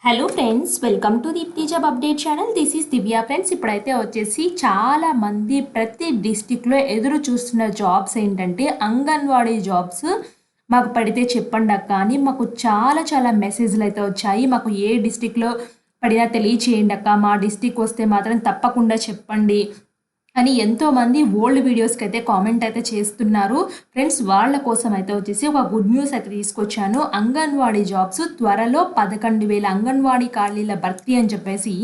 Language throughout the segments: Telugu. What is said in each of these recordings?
Hello friends, welcome to Deepthi job update channel. This is Divya friends. ఇప్పుడైతే వచ్చేసి చాలా మంది ప్రతి డిస్టిక్లో ఎదురు చూస్తున్న జాబ్స్ ఏంటంటే అంగన్వాడీ జాబ్స్. మాకు పడితే చెప్పండి అక్క అని మాకు చాలా చాలా మెసేజ్లు అయితే వచ్చాయి. మాకు ఏ డిస్టిక్లో పడినా తెలియచేయండి అక్క, మా డిస్టిక్ వస్తే మాత్రం తప్పకుండా చెప్పండి అని ఎంతోమంది ఓల్డ్ వీడియోస్కి అయితే కామెంట్ అయితే చేస్తున్నారు. ఫ్రెండ్స్, వాళ్ళ కోసం అయితే వచ్చేసి ఒక గుడ్ న్యూస్ అయితే తీసుకొచ్చాను. అంగన్వాడీ జాబ్స్ త్వరలో 11,000 అంగన్వాడీ ఖాళీల భర్తీ అని చెప్పేసి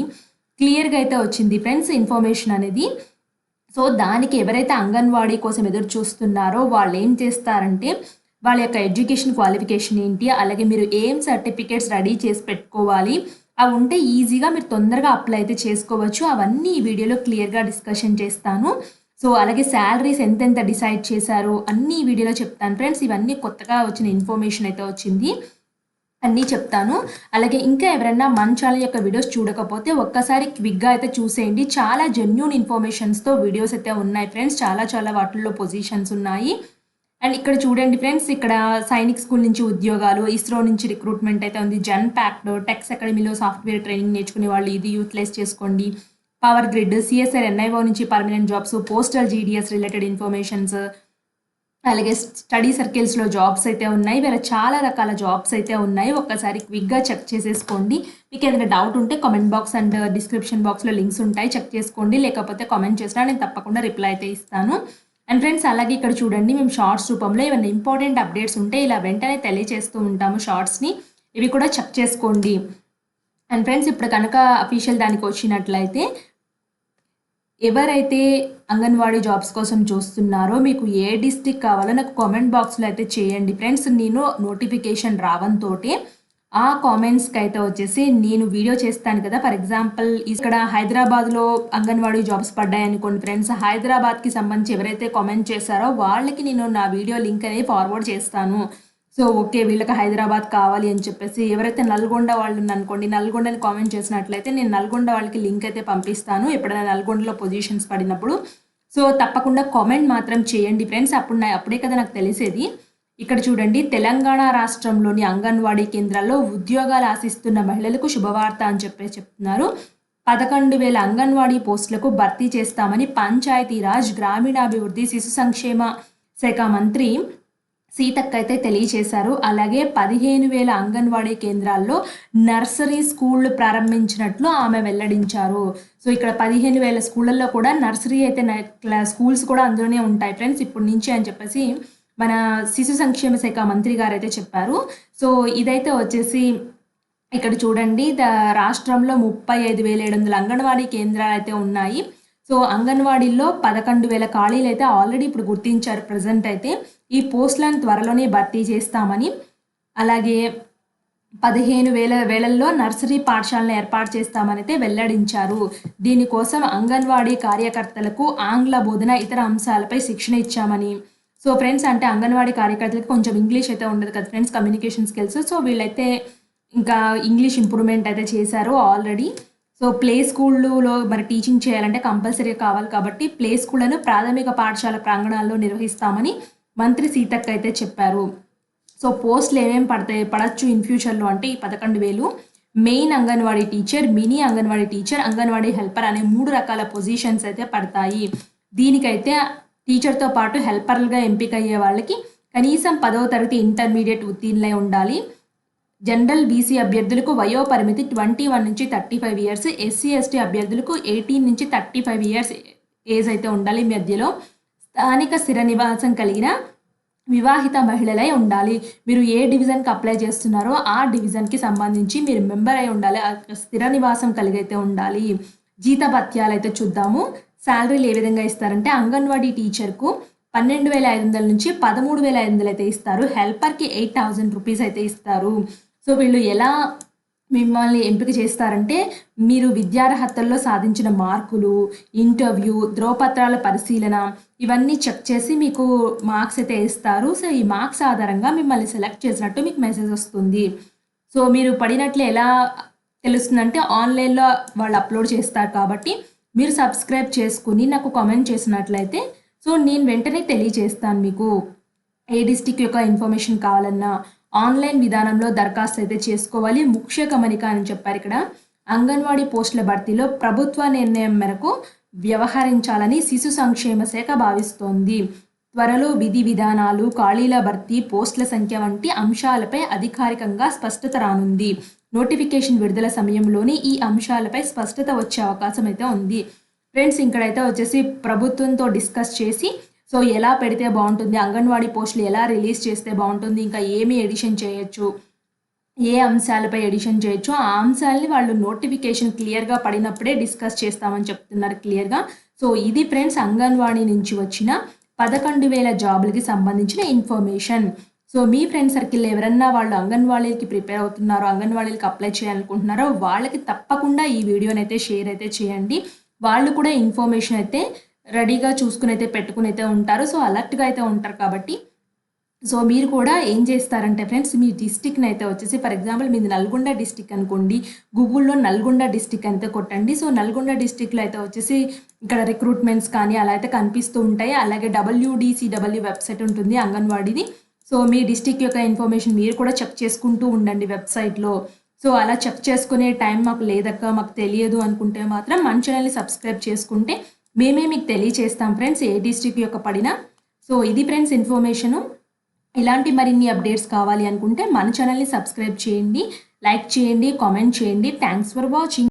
క్లియర్గా అయితే వచ్చింది ఫ్రెండ్స్ ఇన్ఫర్మేషన్ అనేది. సో దానికి ఎవరైతే అంగన్వాడీ కోసం ఎదురు చూస్తున్నారో వాళ్ళు ఏం చేస్తారంటే వాళ్ళ యొక్క ఎడ్యుకేషన్ క్వాలిఫికేషన్ ఏంటి, అలాగే మీరు ఏం సర్టిఫికేట్స్ రెడీ చేసి పెట్టుకోవాలి, అవి ఉంటే ఈజీగా మీరు తొందరగా అప్లై అయితే చేసుకోవచ్చు. అవన్నీ ఈ వీడియోలో క్లియర్గా డిస్కషన్ చేస్తాను. సో అలాగే శాలరీస్ ఎంతెంత డిసైడ్ చేశారు అన్నీ ఈ వీడియోలో చెప్తాను ఫ్రెండ్స్. ఇవన్నీ కొత్తగా వచ్చిన ఇన్ఫర్మేషన్ అయితే వచ్చింది, అన్నీ చెప్తాను. అలాగే ఇంకా ఎవరైనా మన ఛానల్ యొక్క వీడియోస్ చూడకపోతే ఒక్కసారి క్విక్గా అయితే చూసేయండి. చాలా జెన్యూన్ ఇన్ఫర్మేషన్స్తో వీడియోస్ అయితే ఉన్నాయి ఫ్రెండ్స్. చాలా చాలా వాటిల్లో పొజిషన్స్ ఉన్నాయి. అండ్ ఇక్కడ చూడండి ఫ్రెండ్స్, ఇక్కడ సైనిక్ స్కూల్ నుంచి ఉద్యోగాలు, ఇస్రో నుంచి రిక్రూట్మెంట్ అయితే ఉంది, జన్ ప్యాక్డ్, టెక్స్ అకాడమీలో సాఫ్ట్వేర్ ట్రైనింగ్ నేర్చుకునే వాళ్ళు ఇది యూటిలైజ్ చేసుకోండి, పవర్ గ్రిడ్, సిఎస్ఆర్ ఎన్ఐఓ నుంచి permanent jobs, postal GDS related informations, అలాగే స్టడీ సర్కిల్స్లో జాబ్స్ అయితే ఉన్నాయి. వేరే చాలా రకాల జాబ్స్ అయితే ఉన్నాయి. ఒక్కసారి క్విక్గా చెక్ చేసేసుకోండి. మీకు ఏదైనా డౌట్ ఉంటే కామెంట్ బాక్స్ అండ్ డిస్క్రిప్షన్ బాక్స్లో లింక్స్ ఉంటాయి, చెక్ చేసుకోండి. లేకపోతే కామెంట్ చేసినా నేను తప్పకుండా రిప్లై అయితే ఇస్తాను. అండ్ ఫ్రెండ్స్, అలాగే ఇక్కడ చూడండి, మేము షార్ట్స్ రూపంలో ఏమైనా ఇంపార్టెంట్ అప్డేట్స్ ఉంటే ఇలా వెంటనే తెలియజేస్తూ ఉంటాము షార్ట్స్ని, ఇవి కూడా చెక్ చేసుకోండి. అండ్ ఫ్రెండ్స్, ఇప్పుడు కనుక అఫీషియల్ దానికి వచ్చినట్లయితే ఎవరైతే అంగన్వాడీ జాబ్స్ కోసం చూస్తున్నారో మీకు ఏ డిస్ట్రిక్ట్ కావాలో నాకు కామెంట్ బాక్స్లో అయితే చేయండి ఫ్రెండ్స్. నేను నోటిఫికేషన్ రావడంతో ఆ కామెంట్స్కి అయితే వచ్చేసి నేను వీడియో చేస్తాను కదా. ఫర్ ఎగ్జాంపుల్ ఇక్కడ హైదరాబాద్లో అంగన్వాడీ జాబ్స్ పడ్డాయి అనుకోండి ఫ్రెండ్స్, హైదరాబాద్కి సంబంధించి ఎవరైతే కామెంట్ చేశారో వాళ్ళకి నేను నా వీడియో లింక్ అనేది ఫార్వర్డ్ చేస్తాను. సో ఓకే, వీళ్ళకి హైదరాబాద్ కావాలి అని చెప్పేసి ఎవరైతే నల్గొండ వాళ్ళు అనుకోండి, నల్గొండని కామెంట్ చేసినట్లయితే నేను నల్గొండ వాళ్ళకి లింక్ అయితే పంపిస్తాను ఎప్పుడైనా నల్గొండలో పొజిషన్స్ పడినప్పుడు. సో తప్పకుండా కామెంట్ మాత్రం చేయండి ఫ్రెండ్స్, అప్పుడే కదా నాకు తెలిసేది. ఇక్కడ చూడండి, తెలంగాణ రాష్ట్రంలోని అంగన్వాడీ కేంద్రాల్లో ఉద్యోగాలు ఆశిస్తున్న మహిళలకు శుభవార్త అని చెప్తున్నారు. 11,000 అంగన్వాడీ పోస్టులకు భర్తీ చేస్తామని పంచాయతీరాజ్, గ్రామీణాభివృద్ధి, శిశు సంక్షేమ శాఖ మంత్రి సీతక్క అయితే తెలియజేశారు. అలాగే 15,000 అంగన్వాడీ కేంద్రాల్లో నర్సరీ స్కూళ్ళు ప్రారంభించినట్లు ఆమె వెల్లడించారు. సో ఇక్కడ 15,000 స్కూళ్ళల్లో కూడా నర్సరీ అయితే స్కూల్స్ కూడా అందులోనే ఉంటాయి ఫ్రెండ్స్ ఇప్పటి నుంచి అని చెప్పేసి మన శిశు సంక్షేమ శాఖ మంత్రి గారు అయితే చెప్పారు. సో ఇదైతే వచ్చేసి ఇక్కడ చూడండి, రాష్ట్రంలో 35,700 అంగన్వాడీ కేంద్రాలు అయితే ఉన్నాయి. సో అంగన్వాడీల్లో 11,000 ఖాళీలు అయితే ఆల్రెడీ ఇప్పుడు గుర్తించారు ప్రజెంట్ అయితే. ఈ పోస్టులను త్వరలోనే భర్తీ చేస్తామని, అలాగే 15,000 నర్సరీ పాఠశాలను ఏర్పాటు చేస్తామని అయితే వెల్లడించారు. దీనికోసం అంగన్వాడీ కార్యకర్తలకు ఆంగ్ల బోధన, ఇతర అంశాలపై శిక్షణ ఇచ్చామని. సో ఫ్రెండ్స్, అంటే అంగన్వాడీ కార్యకర్తలకు కొంచెం ఇంగ్లీష్ అయితే ఉండదు కదా ఫ్రెండ్స్, కమ్యూనికేషన్ స్కిల్స్. సో వీళ్ళైతే ఇంకా ఇంగ్లీష్ ఇంప్రూవ్మెంట్ అయితే చేశారు ఆల్రెడీ. సో ప్లే స్కూళ్ళలో మరి టీచింగ్ చేయాలంటే కంపల్సరీ కావాలి కాబట్టి ప్లే స్కూళ్లను ప్రాథమిక పాఠశాల ప్రాంగణాల్లో నిర్వహిస్తామని మంత్రి సీతక్క అయితే చెప్పారు. సో పోస్టులు ఏమేమి పడచ్చు ఇన్ ఫ్యూచర్లో అంటే ఈ 11,000 main anganwadi teacher, mini anganwadi teacher, anganwadi helper అనే 3 రకాల పొజిషన్స్ అయితే పడతాయి. దీనికైతే టీచర్తో పాటు హెల్పర్లుగా ఎంపిక అయ్యే వాళ్ళకి కనీసం 10వ తరగతి ఇంటర్మీడియట్ ఉత్తీర్ణులై ఉండాలి. జనరల్ బీసీ అభ్యర్థులకు వయో పరిమితి 21 నుంచి 35 ఇయర్స్, ఎస్సీ ఎస్టీ అభ్యర్థులకు 18 నుంచి 35 ఇయర్స్ ఏజ్ అయితే ఉండాలి మధ్యలో. స్థానిక స్థిర నివాసం కలిగిన వివాహిత మహిళలై ఉండాలి. మీరు ఏ డివిజన్కి అప్లై చేస్తున్నారో ఆ డివిజన్కి సంబంధించి మీరు మెంబర్ అయి ఉండాలి, స్థిర నివాసం కలిగి అయితే ఉండాలి. జీతభత్యాలు అయితే చూద్దాము. శాలరీలు ఏ విధంగా ఇస్తారంటే అంగన్వాడీ టీచర్కు 12,500 నుంచి 13,500 అయితే ఇస్తారు. హెల్పర్కి 8,000 రూపీస్ అయితే ఇస్తారు. సో వీళ్ళు ఎలా మిమ్మల్ని ఎంపిక చేస్తారంటే మీరు విద్యార్హతల్లో సాధించిన మార్కులు, ఇంటర్వ్యూ, ధ్రువపత్రాల పరిశీలన ఇవన్నీ చెక్ చేసి మీకు మార్క్స్ అయితే ఇస్తారు. సో ఈ మార్క్స్ ఆధారంగా మిమ్మల్ని సెలెక్ట్ చేసినట్టు మీకు మెసేజ్ వస్తుంది. సో మీరు పడినట్లు ఎలా తెలుస్తుందంటే ఆన్లైన్లో వాళ్ళు అప్లోడ్ చేస్తారు కాబట్టి మీరు సబ్స్క్రైబ్ చేసుకుని నాకు కామెంట్ చేసినట్లయితే సో నేను వెంటనే తెలియజేస్తాను మీకు ఏ డిస్ట్రిక్ట్ యొక్క ఇన్ఫర్మేషన్ కావాలన్నా ఆన్లైన్ విధానంలో దరఖాస్తు అయితే చేసుకోవాలి. ముఖ్య గమనిక అని చెప్పారు ఇక్కడ. అంగన్వాడీ పోస్టుల భర్తీలో ప్రభుత్వ నిర్ణయం మేరకు వ్యవహరించాలని శిశు సంక్షేమ శాఖ భావిస్తోంది. త్వరలో విధి విధానాలు, ఖాళీల భర్తీ, పోస్టుల సంఖ్య వంటి అంశాలపై అధికారికంగా స్పష్టత రానుంది. నోటిఫికేషన్ విడుదల సమయంలోనే ఈ అంశాలపై స్పష్టత వచ్చే అవకాశం అయితే ఉంది. ఫ్రెండ్స్, ఇక్కడైతే వచ్చేసి ప్రభుత్వంతో డిస్కస్ చేసి సో ఎలా పెడితే బాగుంటుంది, అంగన్వాడీ పోస్టులు ఎలా రిలీజ్ చేస్తే బాగుంటుంది, ఇంకా ఏమి ఎడిషన్ చేయొచ్చు, ఏ అంశాలపై ఎడిషన్ చేయొచ్చు, ఆ అంశాలని వాళ్ళు నోటిఫికేషన్ క్లియర్గా పడినప్పుడే డిస్కస్ చేస్తామని చెప్తున్నారు క్లియర్గా. సో ఇది ఫ్రెండ్స్ అంగన్వాడీ నుంచి వచ్చిన 11,000 జాబులకి సంబంధించిన ఇన్ఫర్మేషన్. సో మీ ఫ్రెండ్ సర్కిల్ ఎవరన్నా వాళ్ళు అంగన్వాడీకి ప్రిపేర్ అవుతున్నారో, అంగన్వాడీకి అప్లై చేయాలనుకుంటున్నారో వాళ్ళకి తప్పకుండా ఈ వీడియోని అయితే షేర్ అయితే చేయండి. వాళ్ళు కూడా ఇన్ఫర్మేషన్ అయితే రెడీగా చూసుకుని అయితే పెట్టుకుని అయితే ఉంటారు. సో అలర్ట్గా అయితే ఉంటారు కాబట్టి సో మీరు కూడా ఏం చేస్తారంటే ఫ్రెండ్స్, మీ డిస్టిక్ని అయితే వచ్చేసి ఫర్ ఎగ్జాంపుల్ మీది నల్గొండ డిస్టిక్ అనుకోండి, గూగుల్లో నల్గొండ డిస్టిక్ అయితే కొట్టండి. సో నల్గొండ డిస్టిక్లో అయితే వచ్చేసి ఇక్కడ రిక్రూట్మెంట్స్ కానీ అలా అయితే కనిపిస్తూ ఉంటాయి. అలాగే WDCW వెబ్సైట్ ఉంటుంది అంగన్వాడీది. సో మీ డిస్టిక్ యొక్క ఇన్ఫర్మేషన్ మీరు కూడా చెక్ చేసుకుంటూ ఉండండి వెబ్సైట్లో. సో అలా చెక్ చేసుకునే టైం మాకు లేదక్క, మాకు తెలియదు అనుకుంటే మాత్రం మన ఛానల్ని సబ్స్క్రైబ్ చేసుకుంటే మేమే మీకు తెలియచేస్తాం ఫ్రెండ్స్ ఏ డిస్టిక్ యొక్క పడినా. సో ఇది ఫ్రెండ్స్ ఇన్ఫర్మేషను. ఇలాంటి మరిన్ని అప్డేట్స్ కావాలి అనుకుంటే మన ఛానల్ని సబ్స్క్రైబ్ చేయండి, లైక్ చేయండి, కామెంట్ చేయండి. Thanks for watching.